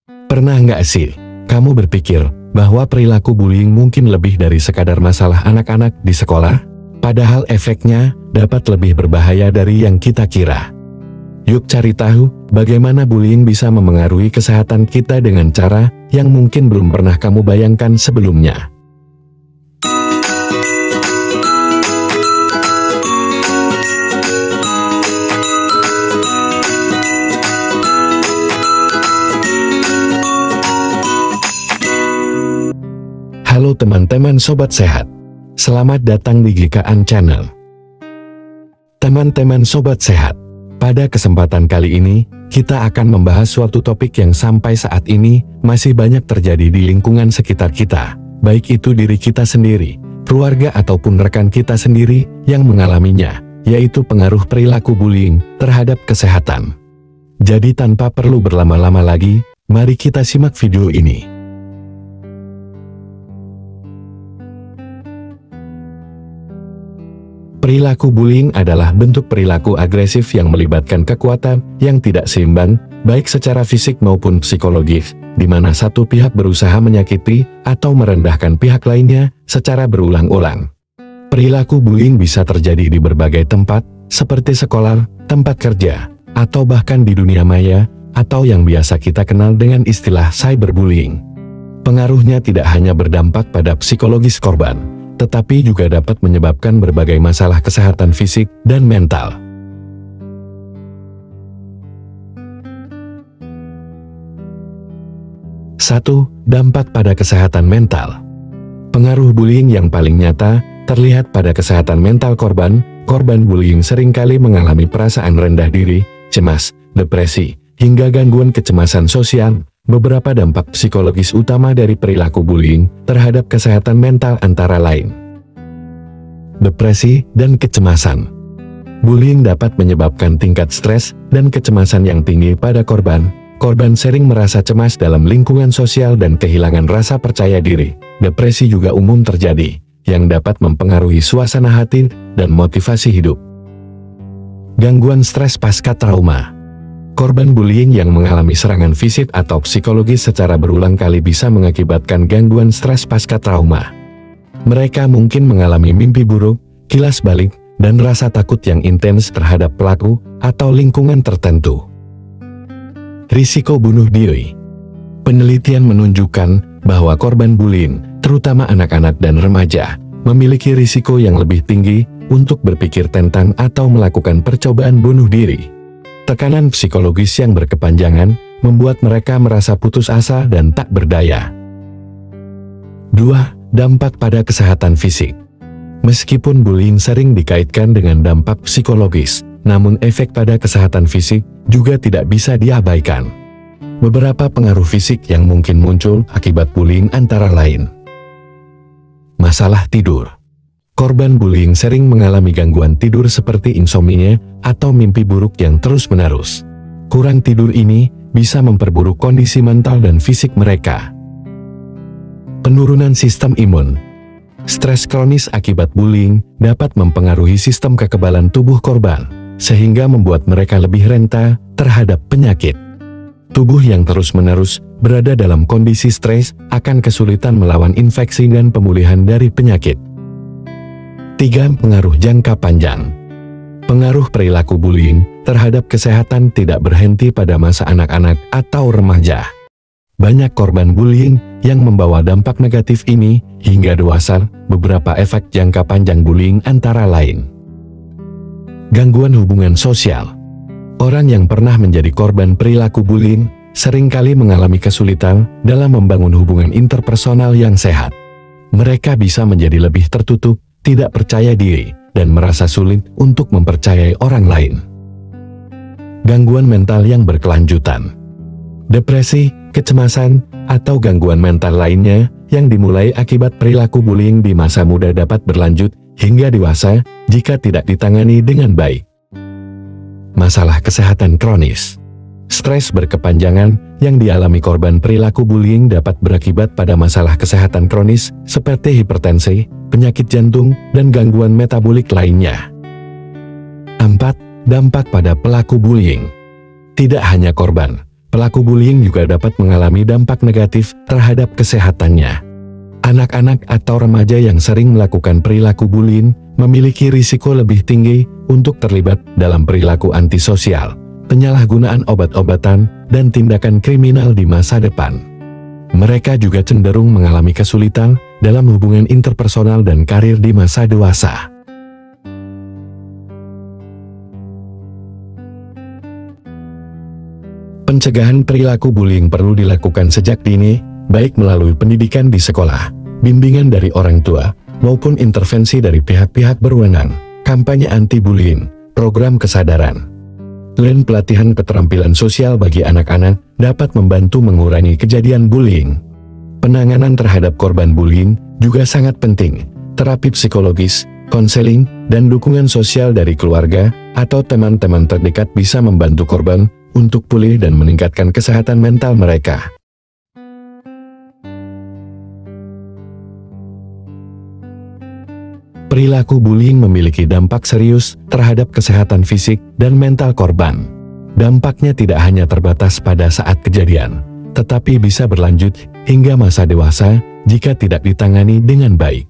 Pernah nggak sih, kamu berpikir bahwa perilaku bullying mungkin lebih dari sekadar masalah anak-anak di sekolah? Padahal efeknya dapat lebih berbahaya dari yang kita kira. Yuk cari tahu bagaimana bullying bisa memengaruhi kesehatan kita dengan cara yang mungkin belum pernah kamu bayangkan sebelumnya. Halo teman-teman Sobat Sehat, selamat datang di GKAN Channel. Teman-teman Sobat Sehat, pada kesempatan kali ini, kita akan membahas suatu topik yang sampai saat ini masih banyak terjadi di lingkungan sekitar kita, baik itu diri kita sendiri, keluarga ataupun rekan kita sendiri yang mengalaminya, yaitu pengaruh perilaku bullying terhadap kesehatan. Jadi tanpa perlu berlama-lama lagi, mari kita simak video ini. Perilaku bullying adalah bentuk perilaku agresif yang melibatkan kekuatan yang tidak seimbang, baik secara fisik maupun psikologis, di mana satu pihak berusaha menyakiti atau merendahkan pihak lainnya secara berulang-ulang. Perilaku bullying bisa terjadi di berbagai tempat, seperti sekolah, tempat kerja, atau bahkan di dunia maya, atau yang biasa kita kenal dengan istilah cyberbullying. Pengaruhnya tidak hanya berdampak pada psikologis korban, tetapi juga dapat menyebabkan berbagai masalah kesehatan fisik dan mental. Satu, dampak pada kesehatan mental. Pengaruh bullying yang paling nyata terlihat pada kesehatan mental korban. Korban bullying seringkali mengalami perasaan rendah diri, cemas, depresi, hingga gangguan kecemasan sosial. Beberapa dampak psikologis utama dari perilaku bullying terhadap kesehatan mental antara lain: depresi dan kecemasan. Bullying dapat menyebabkan tingkat stres dan kecemasan yang tinggi pada korban. Korban sering merasa cemas dalam lingkungan sosial dan kehilangan rasa percaya diri. Depresi juga umum terjadi, yang dapat mempengaruhi suasana hati dan motivasi hidup. Gangguan stres pasca trauma. Korban bullying yang mengalami serangan fisik atau psikologis secara berulang kali bisa mengakibatkan gangguan stres pasca trauma. Mereka mungkin mengalami mimpi buruk, kilas balik, dan rasa takut yang intens terhadap pelaku atau lingkungan tertentu. Risiko bunuh diri. Penelitian menunjukkan bahwa korban bullying, terutama anak-anak dan remaja, memiliki risiko yang lebih tinggi untuk berpikir tentang atau melakukan percobaan bunuh diri. Tekanan psikologis yang berkepanjangan membuat mereka merasa putus asa dan tak berdaya. 2. Dampak pada kesehatan fisik. Meskipun bullying sering dikaitkan dengan dampak psikologis, namun efek pada kesehatan fisik juga tidak bisa diabaikan. Beberapa pengaruh fisik yang mungkin muncul akibat bullying antara lain: masalah tidur. Korban bullying sering mengalami gangguan tidur seperti insomnia atau mimpi buruk yang terus-menerus. Kurang tidur ini bisa memperburuk kondisi mental dan fisik mereka. Penurunan sistem imun. Stres kronis akibat bullying dapat mempengaruhi sistem kekebalan tubuh korban, sehingga membuat mereka lebih rentan terhadap penyakit. Tubuh yang terus-menerus berada dalam kondisi stres akan kesulitan melawan infeksi dan pemulihan dari penyakit. 3. Pengaruh jangka panjang. Pengaruh perilaku bullying terhadap kesehatan tidak berhenti pada masa anak-anak atau remaja. Banyak korban bullying yang membawa dampak negatif ini hingga dewasa. Beberapa efek jangka panjang bullying antara lain: gangguan hubungan sosial. Orang yang pernah menjadi korban perilaku bullying seringkali mengalami kesulitan dalam membangun hubungan interpersonal yang sehat. Mereka bisa menjadi lebih tertutup, tidak percaya diri, dan merasa sulit untuk mempercayai orang lain. Gangguan mental yang berkelanjutan. Depresi, kecemasan, atau gangguan mental lainnya yang dimulai akibat perilaku bullying di masa muda dapat berlanjut hingga dewasa jika tidak ditangani dengan baik. Masalah kesehatan kronis. Stres berkepanjangan yang dialami korban perilaku bullying dapat berakibat pada masalah kesehatan kronis seperti hipertensi, penyakit jantung, dan gangguan metabolik lainnya. 4. Dampak pada pelaku bullying. Tidak hanya korban, Pelaku bullying juga dapat mengalami dampak negatif terhadap kesehatannya. Anak-anak atau remaja yang sering melakukan perilaku bullying memiliki risiko lebih tinggi untuk terlibat dalam perilaku antisosial, penyalahgunaan obat-obatan, dan tindakan kriminal di masa depan. Mereka juga cenderung mengalami kesulitan dalam hubungan interpersonal dan karir di masa dewasa. Pencegahan perilaku bullying perlu dilakukan sejak dini, baik melalui pendidikan di sekolah, bimbingan dari orang tua, maupun intervensi dari pihak-pihak berwenang, kampanye anti-bullying, program kesadaran, dan pelatihan keterampilan sosial bagi anak-anak dapat membantu mengurangi kejadian bullying. Penanganan terhadap korban bullying juga sangat penting. Terapi psikologis, konseling, dan dukungan sosial dari keluarga atau teman-teman terdekat bisa membantu korban untuk pulih dan meningkatkan kesehatan mental mereka. Perilaku bullying memiliki dampak serius terhadap kesehatan fisik dan mental korban. Dampaknya tidak hanya terbatas pada saat kejadian, tetapi bisa berlanjut hingga masa dewasa jika tidak ditangani dengan baik.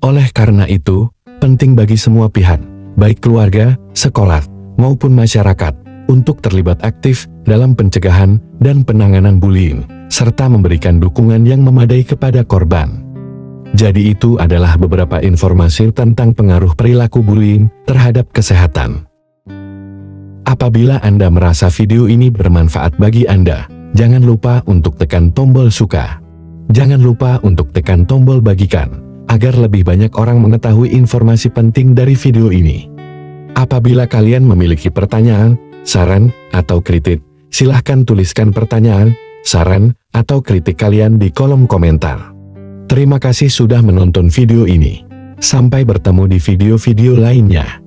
Oleh karena itu, penting bagi semua pihak, baik keluarga, sekolah, maupun masyarakat, untuk terlibat aktif dalam pencegahan dan penanganan bullying, serta memberikan dukungan yang memadai kepada korban. Jadi itu adalah beberapa informasi tentang pengaruh perilaku bullying terhadap kesehatan. Apabila Anda merasa video ini bermanfaat bagi Anda, jangan lupa untuk tekan tombol suka. Jangan lupa untuk tekan tombol bagikan, agar lebih banyak orang mengetahui informasi penting dari video ini. Apabila kalian memiliki pertanyaan, saran, atau kritik, silahkan tuliskan pertanyaan, saran, atau kritik kalian di kolom komentar. Terima kasih sudah menonton video ini. Sampai bertemu di video-video lainnya.